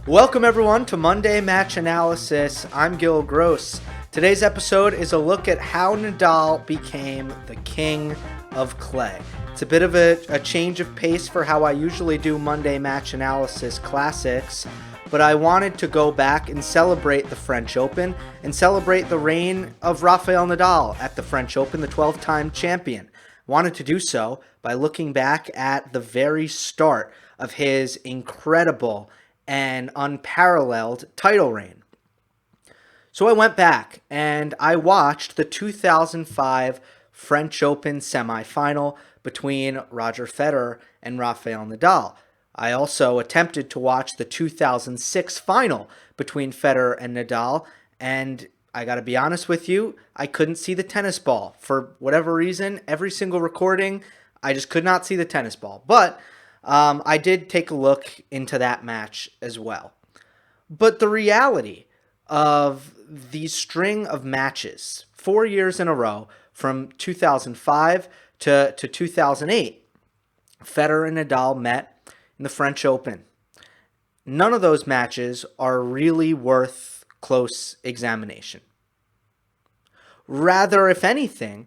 Welcome everyone to Monday Match Analysis. I'm Gill Gross. Today's episode is a look at how Nadal became the king of clay. It's a bit of a change of pace for how I usually do Monday Match Analysis Classics, but I wanted to go back and celebrate the French Open and celebrate the reign of Rafael Nadal at the French Open, the 12-time champion. Wanted to do so by looking back at the very start of his incredible and unparalleled title reign. So I went back and I watched the 2005 French Open semifinal between Roger Federer and Rafael Nadal. I also attempted to watch the 2006 final between Federer and Nadal, and I gotta be honest with you, I couldn't see the tennis ball. For whatever reason, every single recording, I just could not see the tennis ball. But I did take a look into that match as well. But the reality of these string of matches, 4 years in a row, from 2005 to 2008, Federer and Nadal met in the French Open. None of those matches are really worth close examination. Rather, if anything,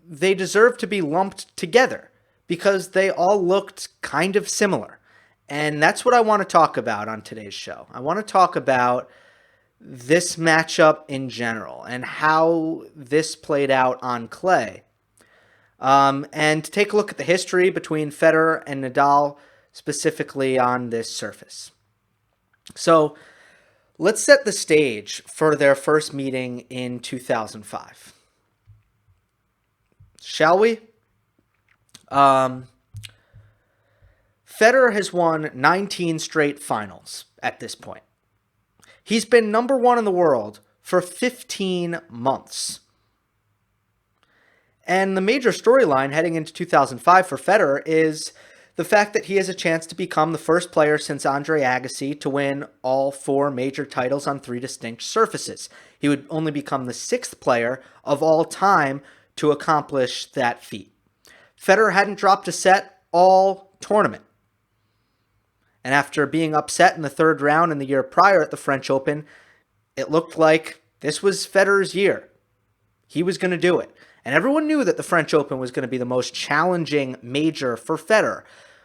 they deserve to be lumped together, because they all looked kind of similar. And that's what I want to talk about on today's show. I want to talk about this matchup in general and how this played out on clay. And take a look at the history between Federer and Nadal, specifically on this surface. So let's set the stage for their first meeting in 2005. Shall we? Federer has won 19 straight finals at this point. He's been number one in the world for 15 months. And the major storyline heading into 2005 for Federer is the fact that he has a chance to become the first player since Andre Agassi to win all four major titles on three distinct surfaces. He would only become the sixth player of all time to accomplish that feat. Federer hadn't dropped a set all tournament. And after being upset in the third round in the year prior at the French Open, it looked like this was Federer's year. He was going to do it. And everyone knew that the French Open was going to be the most challenging major for Federer.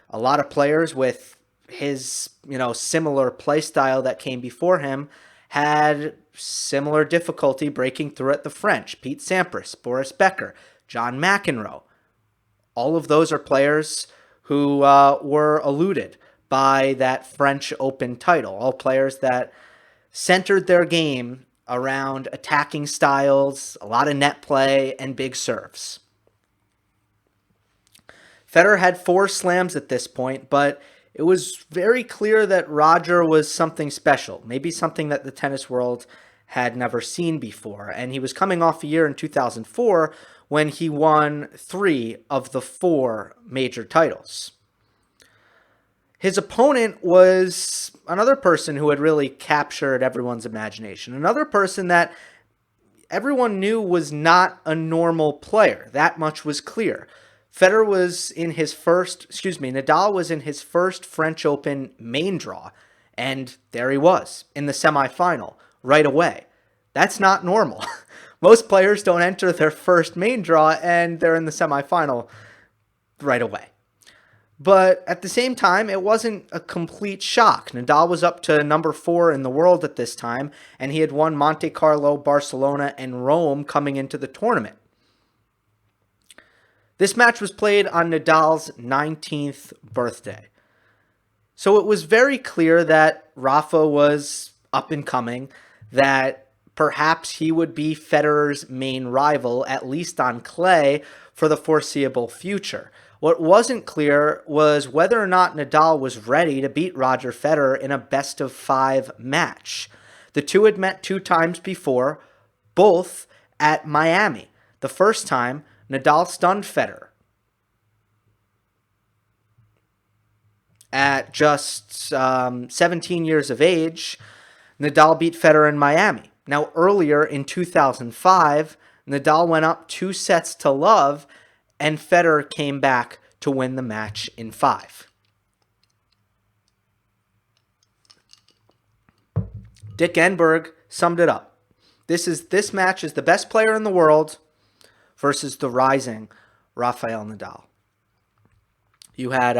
A lot of players with his, similar play style that came before him had similar difficulty breaking through at the French. Pete Sampras, Boris Becker, John McEnroe. All of those are players who were eluded by that French Open title. All players that centered their game around attacking styles, a lot of net play, and big serves. Federer had 4 slams at this point, but it was very clear that Roger was something special, maybe something that the tennis world had never seen before. And he was coming off a year in 2004 when he won 3 of the 4 major titles. His opponent was another person who had really captured everyone's imagination, another person that everyone knew was not a normal player. That much was clear. Nadal was in his first French Open main draw, and there he was in the semifinal right away. That's not normal. Most players don't enter their first main draw and they're in the semifinal right away. But at the same time, it wasn't a complete shock. Nadal was up to number 4 in the world at this time, and he had won Monte Carlo, Barcelona, and Rome coming into the tournament. This match was played on Nadal's 19th birthday. So it was very clear that Rafa was up and coming, that perhaps he would be Federer's main rival, at least on clay, for the foreseeable future. What wasn't clear was whether or not Nadal was ready to beat Roger Federer in a best-of-5 match. The two had met 2 times before, both at Miami. The first time, Nadal stunned Federer. At just 17 years of age, Nadal beat Federer in Miami. Now, earlier in 2005, Nadal went up 2-0, and Federer came back to win the match in 5. Dick Enberg summed it up. This match is the best player in the world versus the rising Rafael Nadal. You had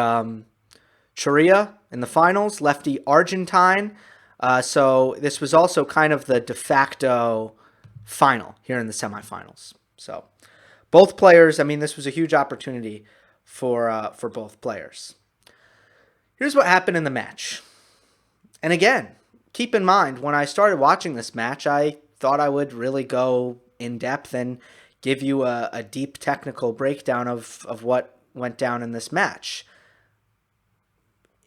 Chiriya in the finals, lefty Argentine. So this was also kind of the de facto final here in the semifinals. So both players, I mean, this was a huge opportunity for both players. Here's what happened in the match. And again, keep in mind, when I started watching this match, I thought I would really go in depth and give you a deep technical breakdown of what went down in this match.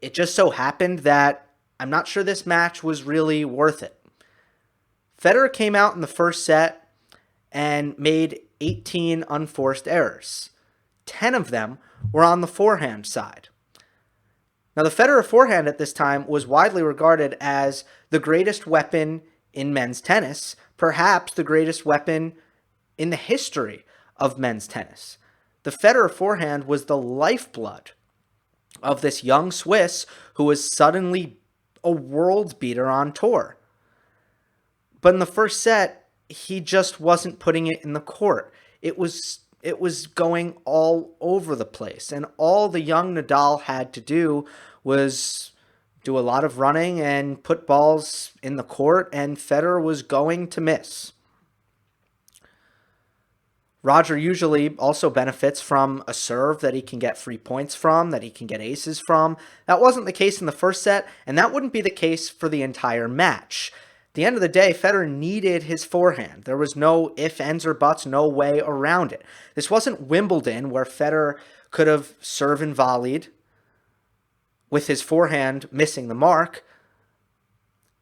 It just so happened that I'm not sure this match was really worth it. Federer came out in the first set and made 18 unforced errors. 10 of them were on the forehand side. Now, the Federer forehand at this time was widely regarded as the greatest weapon in men's tennis, perhaps the greatest weapon in the history of men's tennis. The Federer forehand was the lifeblood of this young Swiss who was suddenly a world beater on tour. But in the first set, he just wasn't putting it in the court. It was going all over the place. And all the young Nadal had to do was do a lot of running and put balls in the court, and Federer was going to miss. Roger usually also benefits from a serve that he can get free points from, that he can get aces from. That wasn't the case in the first set, and that wouldn't be the case for the entire match. At the end of the day, Federer needed his forehand. There was no ifs, ands, or buts, no way around it. This wasn't Wimbledon where Federer could have served and volleyed with his forehand missing the mark.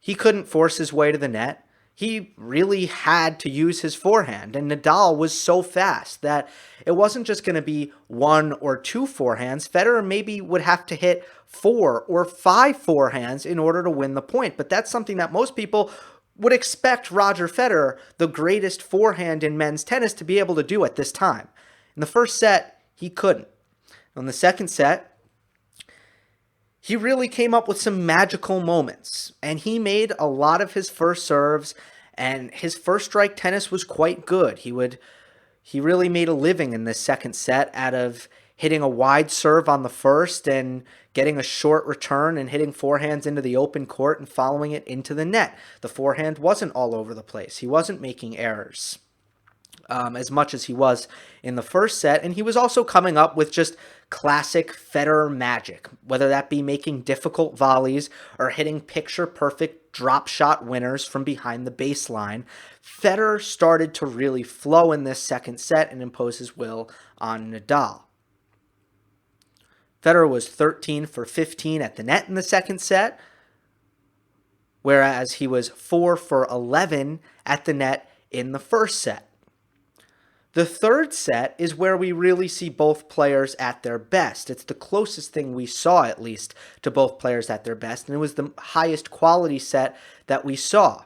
He couldn't force his way to the net. He really had to use his forehand, and Nadal was so fast that it wasn't just going to be one or two forehands. Federer maybe would have to hit 4 or 5 forehands in order to win the point, but that's something that most people would expect Roger Federer, the greatest forehand in men's tennis, to be able to do at this time. In the first set, he couldn't. In the second set, he really came up with some magical moments, and he made a lot of his first serves, and his first strike tennis was quite good. He really made a living in this second set out of hitting a wide serve on the first and getting a short return and hitting forehands into the open court and following it into the net. The forehand wasn't all over the place. He wasn't making errors as much as he was in the first set, and he was also coming up with just classic Federer magic, whether that be making difficult volleys or hitting picture-perfect drop shot winners from behind the baseline. Federer started to really flow in this second set and impose his will on Nadal. Federer was 13 for 15 at the net in the second set, whereas he was 4 for 11 at the net in the first set. The third set is where we really see both players at their best. It's the closest thing we saw, at least, to both players at their best, and it was the highest quality set that we saw.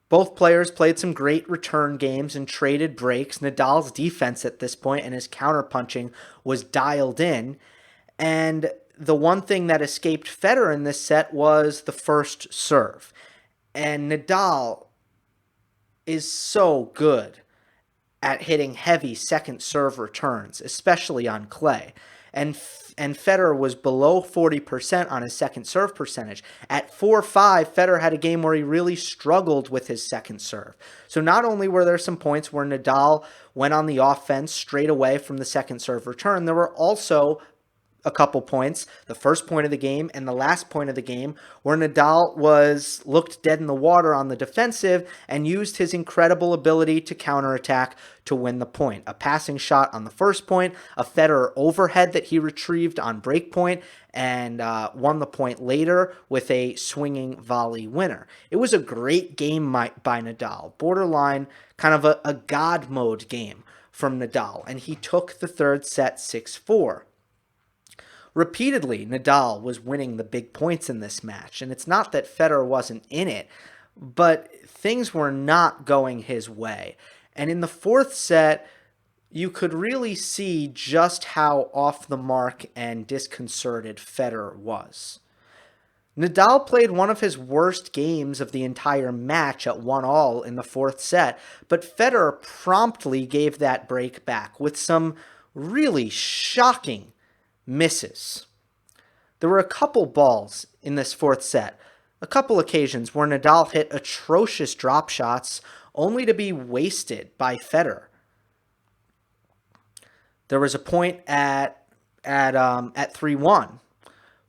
Both players played some great return games and traded breaks. Nadal's defense at this point and his counterpunching was dialed in, and the one thing that escaped Federer in this set was the first serve. And Nadal is so good at hitting heavy second serve returns, especially on clay. And Federer was below 40% on his second serve percentage. At 4-5, Federer had a game where he really struggled with his second serve. So not only were there some points where Nadal went on the offense straight away from the second serve return, there were also a couple points, the first point of the game and the last point of the game, where Nadal looked dead in the water on the defensive and used his incredible ability to counterattack to win the point. A passing shot on the first point, a Federer overhead that he retrieved on break point, and won the point later with a swinging volley winner. It was a great game by Nadal, borderline kind of a God mode game from Nadal, and he took the third set 6-4. Repeatedly, Nadal was winning the big points in this match, and it's not that Federer wasn't in it, but things were not going his way. And in the fourth set, you could really see just how off the mark and disconcerted Federer was. Nadal played one of his worst games of the entire match at 1-all in the fourth set, but Federer promptly gave that break back with some really shocking misses. There were a couple balls in this fourth set, a couple occasions where Nadal hit atrocious drop shots only to be wasted by Federer. There was a point at 3-1.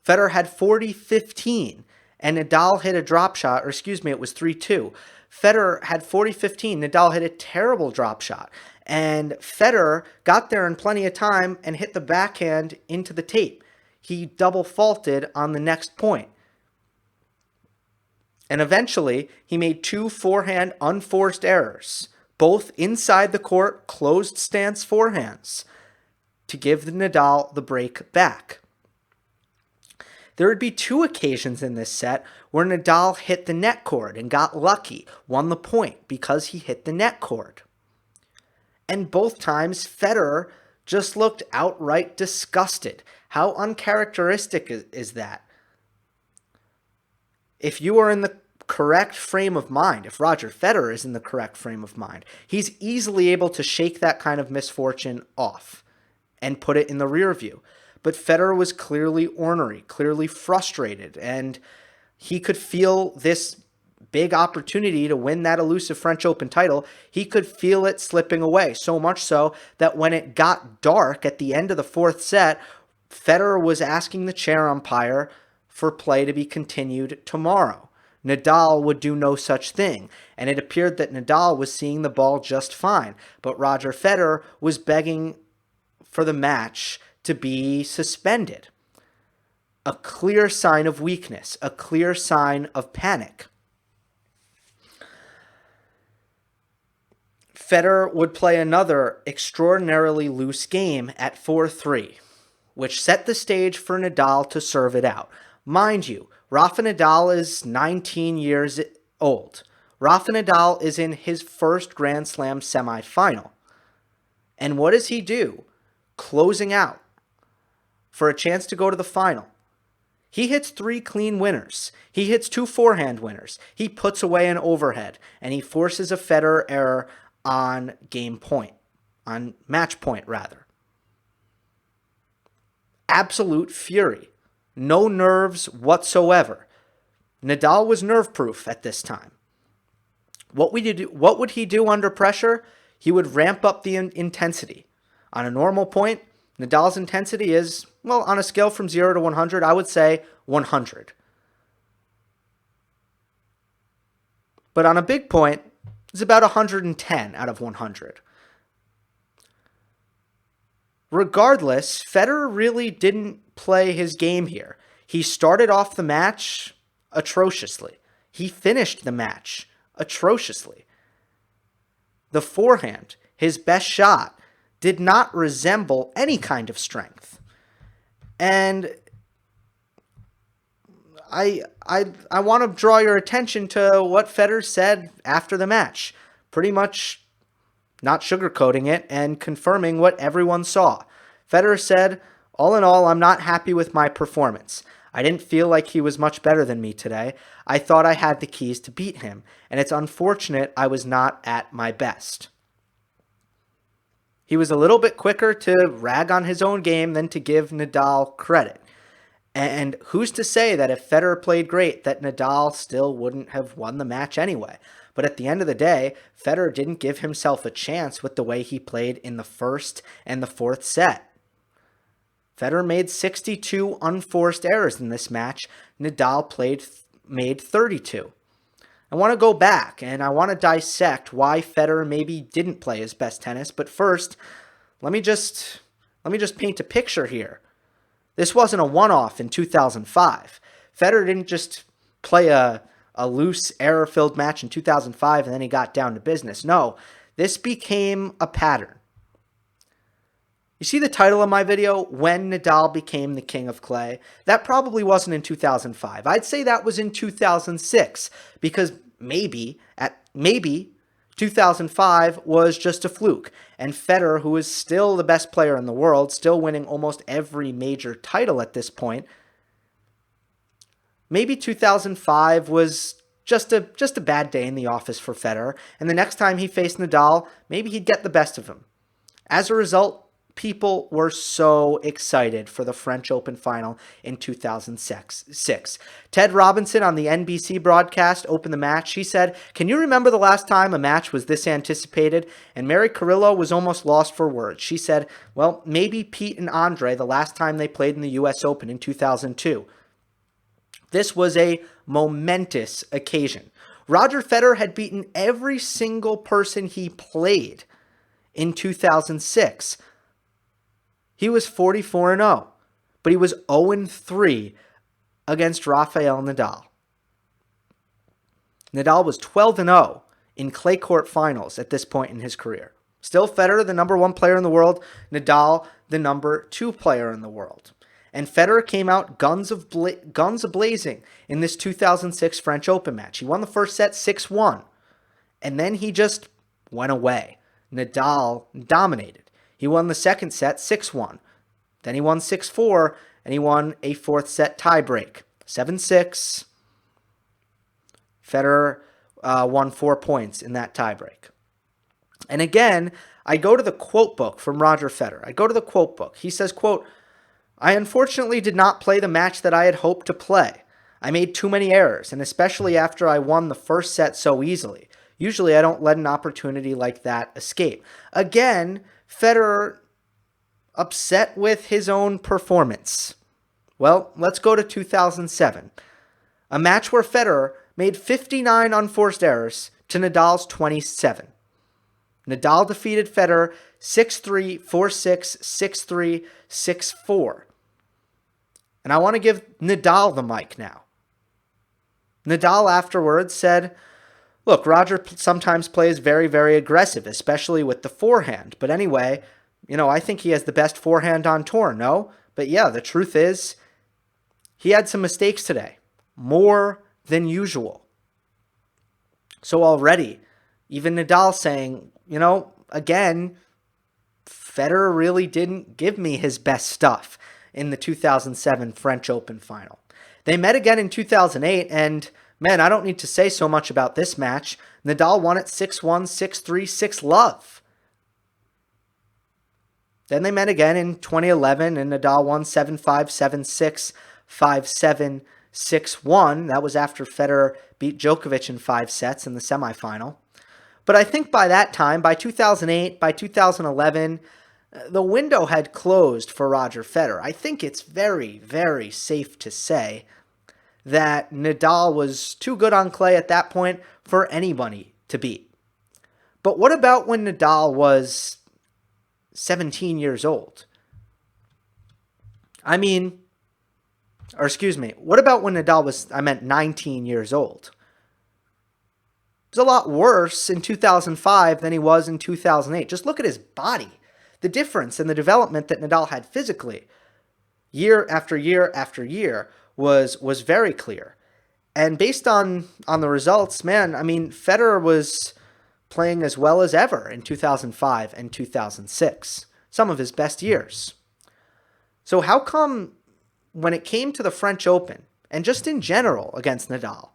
Federer had 40-15, and Nadal hit a drop shot, or excuse me, it was 3-2. Federer had 40-15, Nadal hit a terrible drop shot, and Federer got there in plenty of time and hit the backhand into the tape. He double faulted on the next point. And eventually, he made two forehand unforced errors, both inside the court closed stance forehands, to give Nadal the break back. There would be two occasions in this set where Nadal hit the net cord and got lucky, won the point because he hit the net cord. And both times, Federer just looked outright disgusted. How uncharacteristic is that? If you are in the correct frame of mind, if Roger Federer is in the correct frame of mind, he's easily able to shake that kind of misfortune off and put it in the rear view. But Federer was clearly ornery, clearly frustrated, and he could feel this big opportunity to win that elusive French Open title. He could feel it slipping away, so much so that when it got dark at the end of the fourth set, Federer was asking the chair umpire for play to be continued tomorrow. Nadal would do no such thing, and it appeared that Nadal was seeing the ball just fine, but Roger Federer was begging for the match to be suspended. A clear sign of weakness, a clear sign of panic. Federer would play another extraordinarily loose game at 4-3, which set the stage for Nadal to serve it out. Mind you, Rafa Nadal is 19 years old. Rafa Nadal is in his first Grand Slam semifinal. And what does he do? Closing out for a chance to go to the final. He hits 3 clean winners. He hits 2 forehand winners. He puts away an overhead, and he forces a Federer error on game point, on match point rather. Absolute fury. No nerves whatsoever. Nadal was nerve-proof at this time. What would he do under pressure? He would ramp up the intensity. On a normal point, Nadal's intensity is, well, on a scale from 0 to 100, I would say 100. But on a big point, it's about 110 out of 100. Regardless, Federer really didn't play his game here. He started off the match atrociously. He finished the match atrociously. The forehand, his best shot, did not resemble any kind of strength. And I want to draw your attention to what Federer said after the match. Pretty much not sugarcoating it and confirming what everyone saw. Federer said, "All in all, I'm not happy with my performance. I didn't feel like he was much better than me today. I thought I had the keys to beat him, and it's unfortunate I was not at my best." He was a little bit quicker to rag on his own game than to give Nadal credit. And who's to say that if Federer played great, that Nadal still wouldn't have won the match anyway? But at the end of the day, Federer didn't give himself a chance with the way he played in the first and the fourth set. Federer made 62 unforced errors in this match. Nadal made 32. I want to go back and I want to dissect why Federer maybe didn't play his best tennis. But first, let me just paint a picture here. This wasn't a one-off in 2005. Federer didn't just play a loose, error-filled match in 2005 and then he got down to business. No, this became a pattern. You see the title of my video, When Nadal Became the King of Clay? That probably wasn't in 2005. I'd say that was in 2006 because maybe 2005 was just a fluke. And Federer, who is still the best player in the world, still winning almost every major title at this point, Maybe 2005 was just a bad day in the office for Federer, and the next time he faced Nadal, maybe he'd get the best of him. As a result, people were so excited for the French Open final in 2006. Ted Robinson on the NBC broadcast opened the match. He said, "Can you remember the last time a match was this anticipated?" And Mary Carrillo was almost lost for words. She said, "Well, maybe Pete and Andre the last time they played in the US Open in 2002. This was a momentous occasion. Roger Federer had beaten every single person he played in 2006. He was 44-0, but he was 0-3 against Rafael Nadal. Nadal was 12-0 in clay court finals at this point in his career. Still Federer, the number 1 player in the world, Nadal, the number 2 player in the world. And Federer came out guns a-blazing in this 2006 French Open match. He won the first set 6-1, and then he just went away. Nadal dominated. He won the second set 6-1. Then he won 6-4, and he won a fourth set tiebreak, 7-6. Federer won 4 points in that tiebreak. And again, I go to the quote book from Roger Federer. He says, quote, "I unfortunately did not play the match that I had hoped to play. I made too many errors, and especially after I won the first set so easily. Usually I don't let an opportunity like that escape." Again, Federer upset with his own performance. Well, let's go to 2007. A match where Federer made 59 unforced errors to Nadal's 27. Nadal defeated Federer 6-3, 4-6, 6-3, 6-4. And I want to give Nadal the mic now. Nadal afterwards said, "Look, Roger sometimes plays very, very aggressive, especially with the forehand. But anyway, I think he has the best forehand on tour, no? But yeah, the truth is, he had some mistakes today. More than usual." So already, even Nadal saying, again, Federer really didn't give me his best stuff in the 2007 French Open final. They met again in 2008, and man, I don't need to say so much about this match. Nadal won it 6-1, 6-3, 6-love. Then they met again in 2011, and Nadal won 7-5, 7-6, 5-7, 6-1. That was after Federer beat Djokovic in 5 sets in the semifinal. But I think by that time, by 2008, by 2011, the window had closed for Roger Federer. I think it's very, very safe to say that Nadal was too good on clay at that point for anybody to beat. But what about when Nadal was 17 years old? What about when Nadal was, 19 years old? He was a lot worse in 2005 than he was in 2008. Just look at his body. The difference in the development that Nadal had physically, year after year after year, was very clear. And based on the results, Federer was playing as well as ever in 2005 and 2006. Some of his best years. So how come when it came to the French Open, and just in general against Nadal,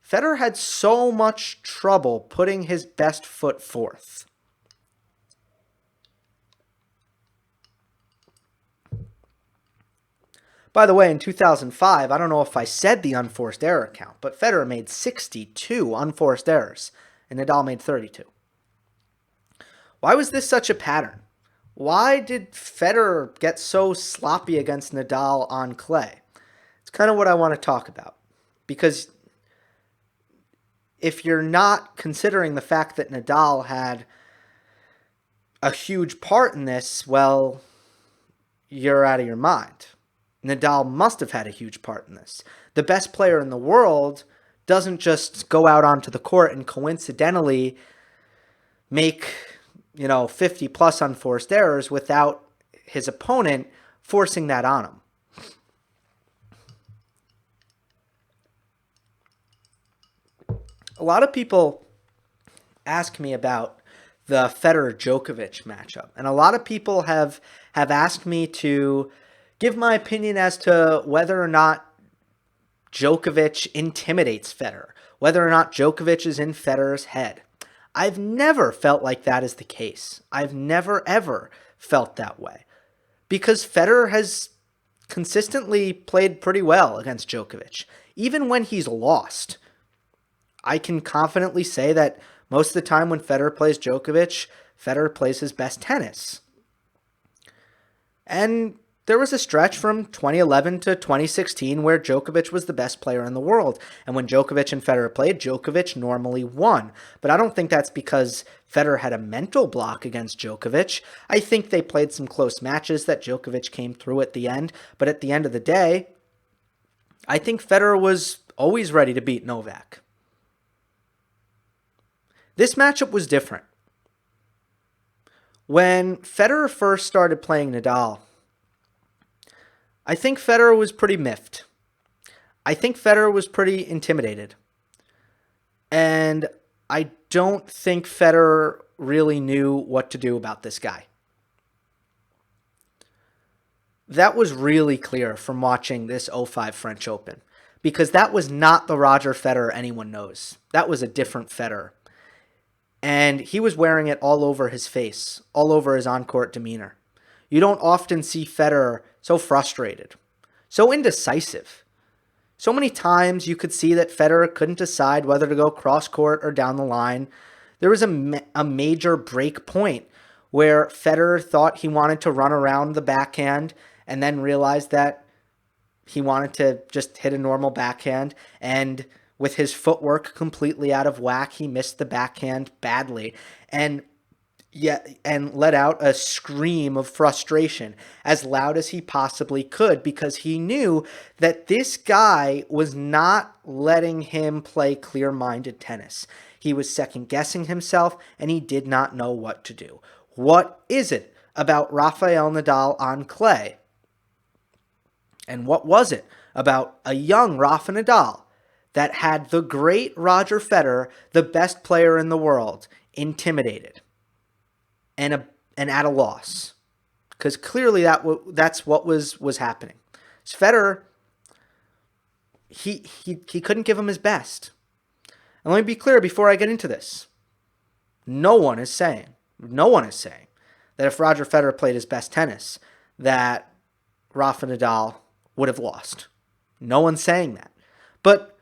Federer had so much trouble putting his best foot forth? By the way, in 2005, I don't know if I said the unforced error count, but Federer made 62 unforced errors, and Nadal made 32. Why was this such a pattern? Why did Federer get so sloppy against Nadal on clay? It's kind of what I want to talk about. Because if you're not considering the fact that Nadal had a huge part in this, well, you're out of your mind. Nadal must have had a huge part in this. The best player in the world doesn't just go out onto the court and coincidentally make, 50 plus unforced errors without his opponent forcing that on him. A lot of people ask me about the Federer-Djokovic matchup, and a lot of people have asked me to give my opinion as to whether or not Djokovic intimidates Federer, whether or not Djokovic is in Federer's head. I've never felt like that is the case. I've never, ever felt that way. Because Federer has consistently played pretty well against Djokovic. Even when he's lost, I can confidently say that most of the time when Federer plays Djokovic, Federer plays his best tennis. And there was a stretch from 2011 to 2016 where Djokovic was the best player in the world. And when Djokovic and Federer played, Djokovic normally won. But I don't think that's because Federer had a mental block against Djokovic. I think they played some close matches that Djokovic came through at the end. But at the end of the day, I think Federer was always ready to beat Novak. This matchup was different. When Federer first started playing Nadal, I think Federer was pretty miffed. I think Federer was pretty intimidated. And I don't think Federer really knew what to do about this guy. That was really clear from watching this 05 French Open, because that was not the Roger Federer anyone knows. That was a different Federer. And he was wearing it all over his face, all over his on-court demeanor. You don't often see Federer so frustrated, so indecisive. So many times you could see that Federer couldn't decide whether to go cross-court or down the line. There was a major break point where Federer thought he wanted to run around the backhand and then realized that he wanted to just hit a normal backhand, and with his footwork completely out of whack, he missed the backhand badly and let out a scream of frustration as loud as he possibly could, because he knew that this guy was not letting him play clear-minded tennis. He was second-guessing himself, and he did not know what to do. What is it about Rafael Nadal on clay? And what was it about a young Rafa Nadal that had the great Roger Federer, the best player in the world, intimidated and at a loss? Because clearly that's what was happening. So Federer, he couldn't give him his best. And let me be clear before I get into this. No one is saying that if Roger Federer played his best tennis, that Rafa Nadal would have lost. No one's saying that. But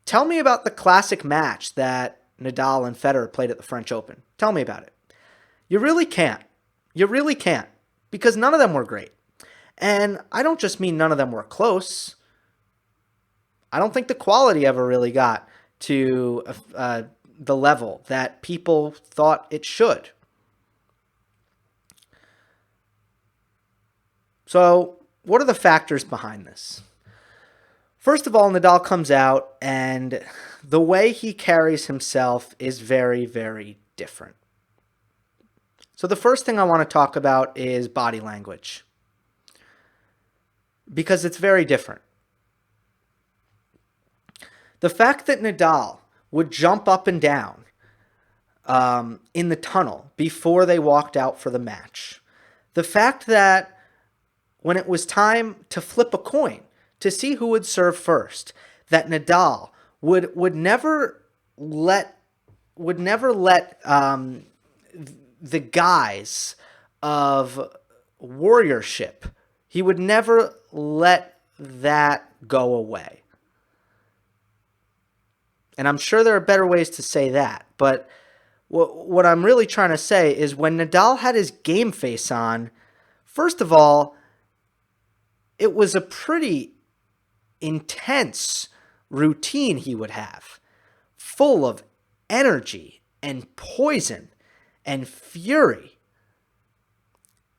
tell me about the classic match that Nadal and Federer played at the French Open. Tell me about it. You really can't. You really can't. Because none of them were great. And I don't just mean none of them were close. I don't think the quality ever really got to the level that people thought it should. So, what are the factors behind this? First of all, Nadal comes out, and the way he carries himself is very, very different. So the first thing I want to talk about is body language, because it's very different. The fact that Nadal would jump up and down in the tunnel before they walked out for the match. The fact that when it was time to flip a coin to see who would serve first, that Nadal would never let the guise of warriorship, he would never let that go away. And I'm sure there are better ways to say that, but what I'm really trying to say is when Nadal had his game face on, first of all, it was a pretty intense routine he would have, full of energy and poison and fury.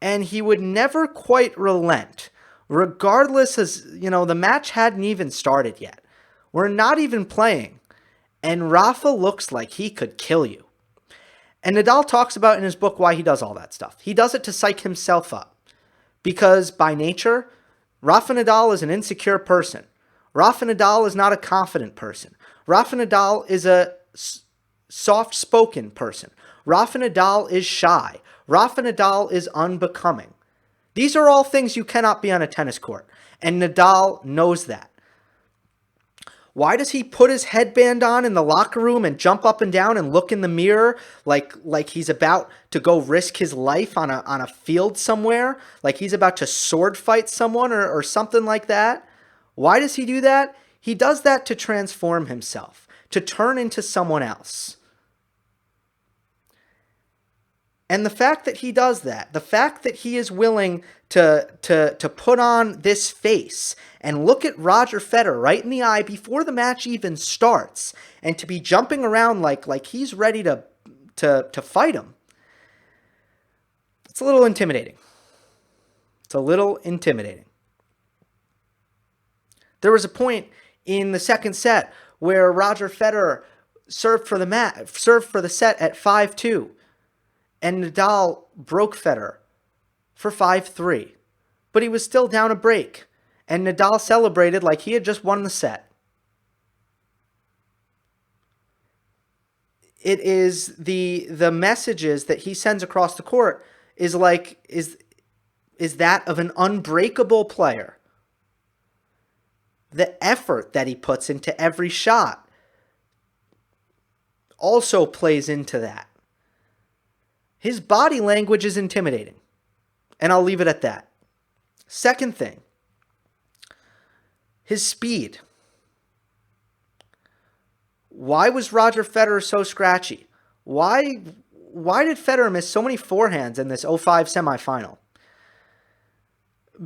And he would never quite relent, regardless the match hadn't even started yet. We're not even playing, and Rafa looks like he could kill you. And Nadal talks about in his book why he does all that stuff. He does it to psych himself up, because by nature, Rafa Nadal is an insecure person. Rafa Nadal is not a confident person. Rafa Nadal is a soft-spoken person. Rafa Nadal is shy. Rafa Nadal is unbecoming. These are all things you cannot be on a tennis court, and Nadal knows that. Why does he put his headband on in the locker room and jump up and down and look in the mirror like he's about to go risk his life on a field somewhere? Like he's about to sword fight someone or something like that? Why does he do that? He does that to transform himself, to turn into someone else. And the fact that he does that, the fact that he is willing to put on this face and look at Roger Federer right in the eye before the match even starts, and to be jumping around like he's ready to fight him, it's a little intimidating. It's a little intimidating. There was a point in the second set where Roger Federer served for the set at 5-2. And Nadal broke Federer for 5-3. But he was still down a break. And Nadal celebrated like he had just won the set. It is the messages that he sends across the court is that of an unbreakable player. The effort that he puts into every shot also plays into that. His body language is intimidating. And I'll leave it at that. Second thing, his speed. Why was Roger Federer so scratchy? Why did Federer miss so many forehands in this 0-5 semifinal?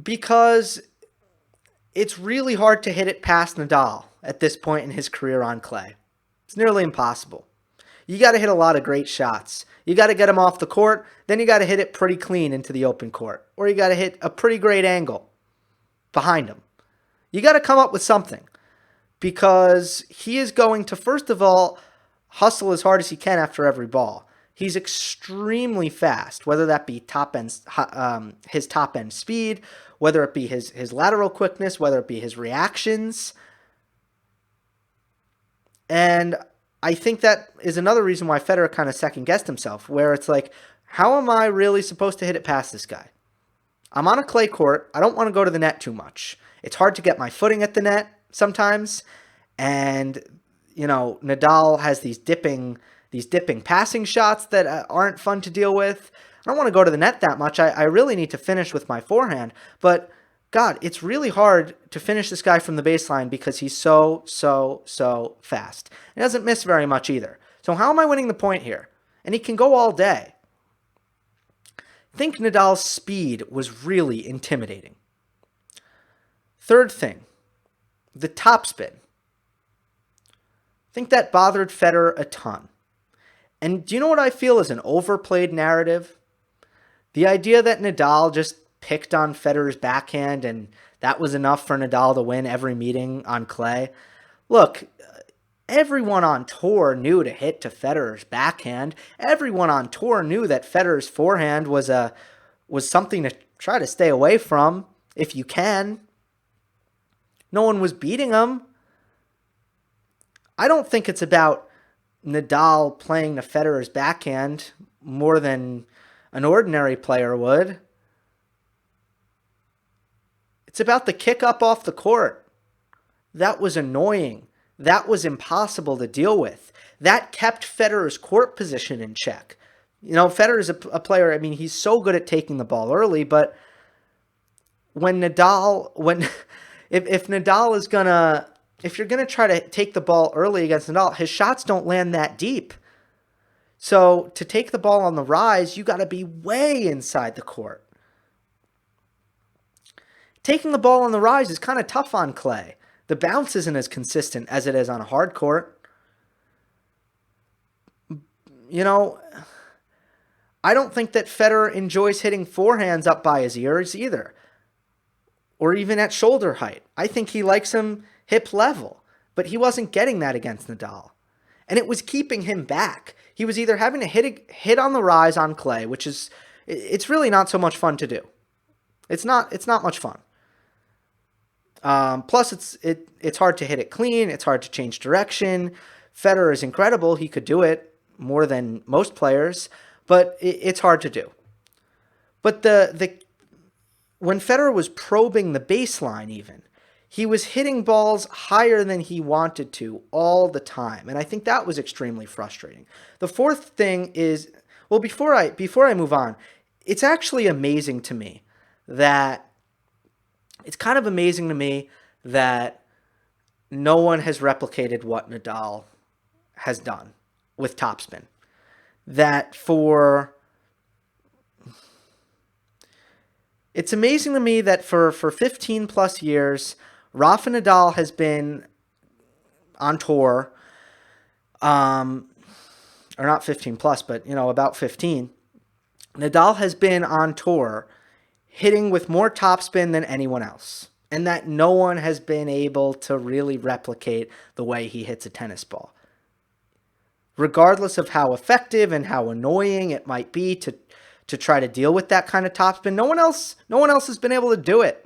Because it's really hard to hit it past Nadal at this point in his career on clay. It's nearly impossible. You got to hit a lot of great shots. You got to get him off the court, then you got to hit it pretty clean into the open court. Or you got to hit a pretty great angle behind him. You got to come up with something, because he is going to, first of all, hustle as hard as he can after every ball. He's extremely fast, whether that be his top end speed, whether it be his lateral quickness, whether it be his reactions. And I think that is another reason why Federer kind of second-guessed himself, where it's like, how am I really supposed to hit it past this guy? I'm on a clay court. I don't want to go to the net too much. It's hard to get my footing at the net sometimes. And, Nadal has these dipping passing shots that aren't fun to deal with. I don't want to go to the net that much. I really need to finish with my forehand. But, God, it's really hard to finish this guy from the baseline because he's so fast. He doesn't miss very much either. So how am I winning the point here? And he can go all day. I think Nadal's speed was really intimidating. Third thing, the topspin. I think that bothered Federer a ton. And do you know what I feel is an overplayed narrative? The idea that Nadal just picked on Federer's backhand and that was enough for Nadal to win every meeting on clay. Look, everyone on tour knew to hit to Federer's backhand. Everyone on tour knew that Federer's forehand was something to try to stay away from if you can. No one was beating him. I don't think it's about Nadal playing to Federer's backhand more than an ordinary player would. It's about the kick up off the court. That was annoying. That was impossible to deal with. That kept Federer's court position in check. Federer's a player, he's so good at taking the ball early, but if Nadal is if you're gonna try to take the ball early against Nadal, his shots don't land that deep. So to take the ball on the rise, you got to be way inside the court. Taking the ball on the rise is kind of tough on clay. The bounce isn't as consistent as it is on a hard court. I don't think that Federer enjoys hitting forehands up by his ears either, or even at shoulder height. I think he likes him hip level, but he wasn't getting that against Nadal. And it was keeping him back. He was either having to hit on the rise on clay, which is, it's really not so much fun to do. It's not much fun. Plus, it's hard to hit it clean. It's hard to change direction. Federer is incredible. He could do it more than most players, but it's hard to do. But when Federer was probing the baseline even, he was hitting balls higher than he wanted to all the time. And I think that was extremely frustrating. The fourth thing is, well, before I move on, it's actually amazing to me that no one has replicated what Nadal has done with topspin. It's amazing to me that for 15 plus years, Rafa Nadal has been on tour, or not 15 plus, but about 15. Nadal has been on tour hitting with more topspin than anyone else, and that no one has been able to really replicate the way he hits a tennis ball. Regardless of how effective and how annoying it might be to try to deal with that kind of topspin, no one else has been able to do it.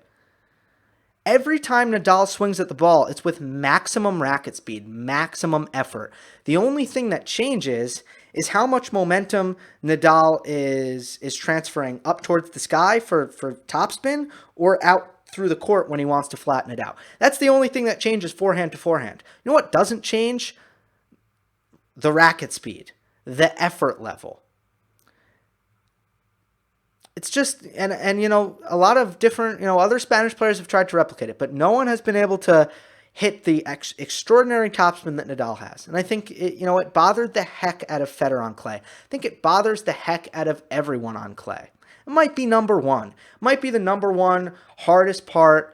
Every time Nadal swings at the ball, it's with maximum racket speed, maximum effort. The only thing that changes is how much momentum Nadal is transferring up towards the sky for topspin, or out through the court when he wants to flatten it out. That's the only thing that changes forehand to forehand. You know what doesn't change? The racket speed, the effort level. It's just, and a lot of different, other Spanish players have tried to replicate it, but no one has been able to hit the extraordinary topspin that Nadal has. And I think, it bothered the heck out of Federer on clay. I think it bothers the heck out of everyone on clay. It might be number one. It might be the number one hardest part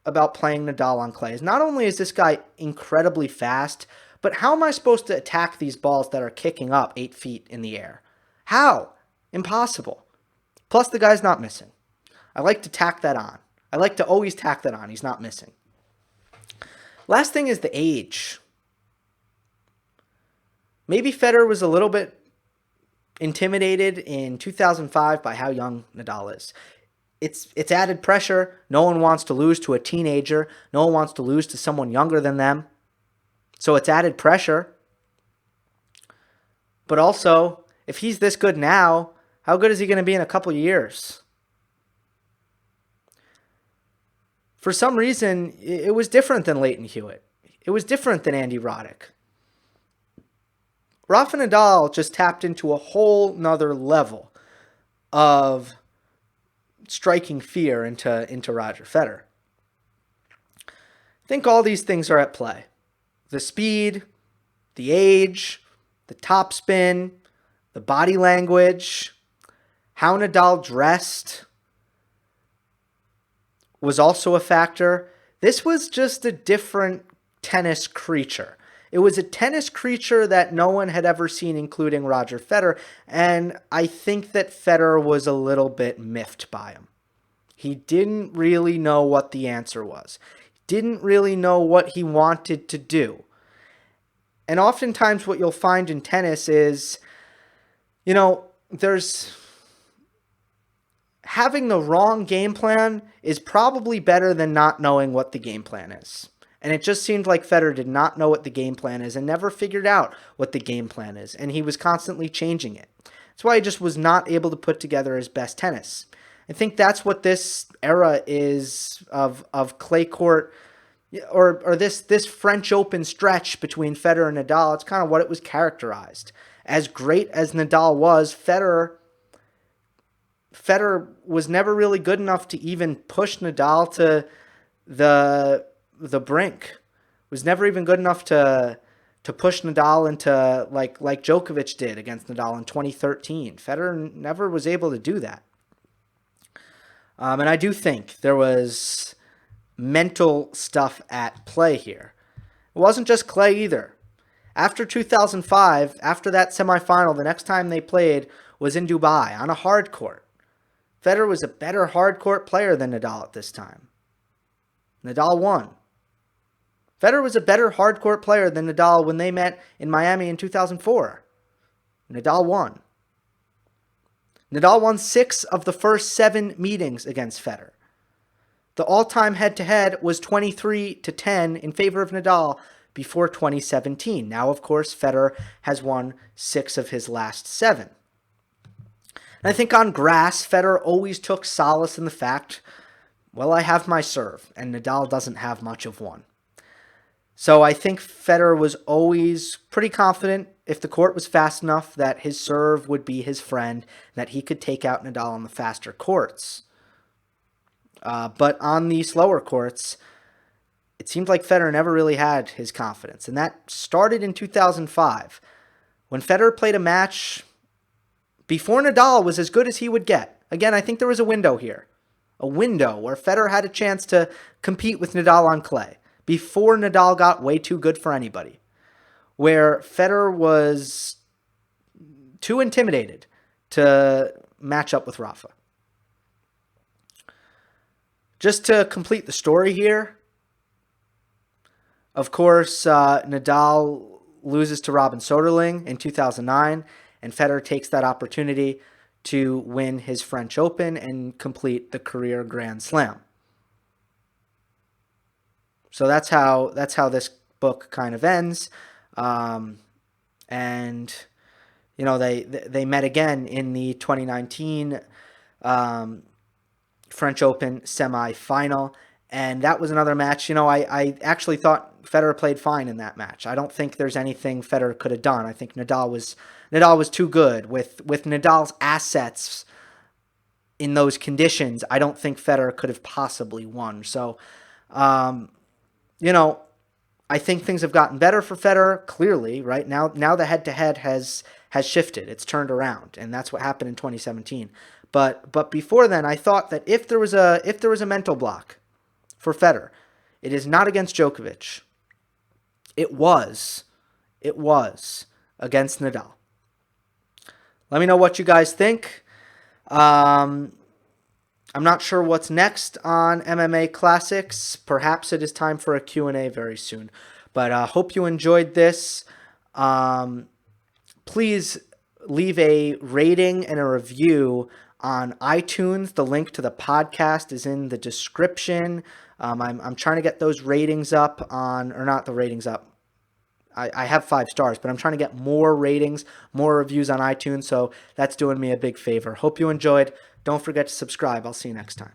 about playing Nadal on clay. Is not only is this guy incredibly fast, but how am I supposed to attack these balls that are kicking up 8 feet in the air? How? Impossible. Plus, the guy's not missing. I like to tack that on. I like to always tack that on. He's not missing. Last thing is the age. Maybe Federer was a little bit intimidated in 2005 by how young Nadal is. It's added pressure. No one wants to lose to a teenager. No one wants to lose to someone younger than them. So it's added pressure. But also, if he's this good now, how good is he going to be in a couple years? For some reason, it was different than Leighton Hewitt. It was different than Andy Roddick. Rafa Nadal just tapped into a whole nother level of striking fear into Roger Federer. I think all these things are at play. The speed, the age, the topspin, the body language, how Nadal dressed was also a factor. This was just a different tennis creature. It was a tennis creature that no one had ever seen, including Roger Federer, and I think that Federer was a little bit miffed by him. He didn't really know what the answer was. Didn't really know what he wanted to do. And oftentimes what you'll find in tennis is, there's having the wrong game plan is probably better than not knowing what the game plan is. And it just seemed like Federer did not know what the game plan is and never figured out what the game plan is. And he was constantly changing it. That's why he just was not able to put together his best tennis. I think that's what this era is of clay court, or this French Open stretch between Federer and Nadal. It's kind of what it was characterized. As great as Nadal was, Federer was never really good enough to even push Nadal to the brink. Was never even good enough to push Nadal into like Djokovic did against Nadal in 2013. Federer never was able to do that. And I do think there was mental stuff at play here. It wasn't just clay either. After 2005, after that semifinal, the next time they played was in Dubai on a hard court. Federer was a better hard court player than Nadal at this time. Nadal won. Federer was a better hard court player than Nadal when they met in Miami in 2004. Nadal won. Nadal won 6 of the first 7 meetings against Federer. The all-time head-to-head was 23-10 in favor of Nadal before 2017. Now, of course, Federer has won 6 of his last 7. And I think on grass, Federer always took solace in the fact, Well, I have my serve, and Nadal doesn't have much of one. So I think Federer was always pretty confident if the court was fast enough that his serve would be his friend, that he could take out Nadal on the faster courts. But on the slower courts, it seemed like Federer never really had his confidence. And that started in 2005 when Federer played a match before Nadal was as good as he would get. Again, I think there was a window here. A window where Federer had a chance to compete with Nadal on clay before Nadal got way too good for anybody. Where Federer was too intimidated to match up with Rafa. Just to complete the story here, of course, Nadal loses to Robin Soderling in 2009, and Federer takes that opportunity to win his French Open and complete the career Grand Slam. So that's how this book kind of ends. And you know, they met again in the 2019 French Open semifinal, and that was another match. You know, I actually thought Federer played fine in that match. I don't think there's anything Federer could have done. I think Nadal was too good with Nadal's assets in those conditions. I don't think Federer could have possibly won. So, you know, I think things have gotten better for Federer, clearly, right? Now the head-to-head has shifted. It's turned around, and that's what happened in 2017. But before then, I thought that if there was a mental block for Federer, it is not against Djokovic. It was against Nadal. Let me know what you guys think. I'm not sure what's next on MMA Classics. Perhaps it is time for a Q&A very soon. But hope you enjoyed this. Please leave a rating and a review on iTunes. The link to the podcast is in the description. I'm trying to get those ratings up on, or not the ratings up. I have 5 stars, but I'm trying to get more ratings, more reviews on iTunes. So that's doing me a big favor. Hope you enjoyed. Don't forget to subscribe. I'll see you next time.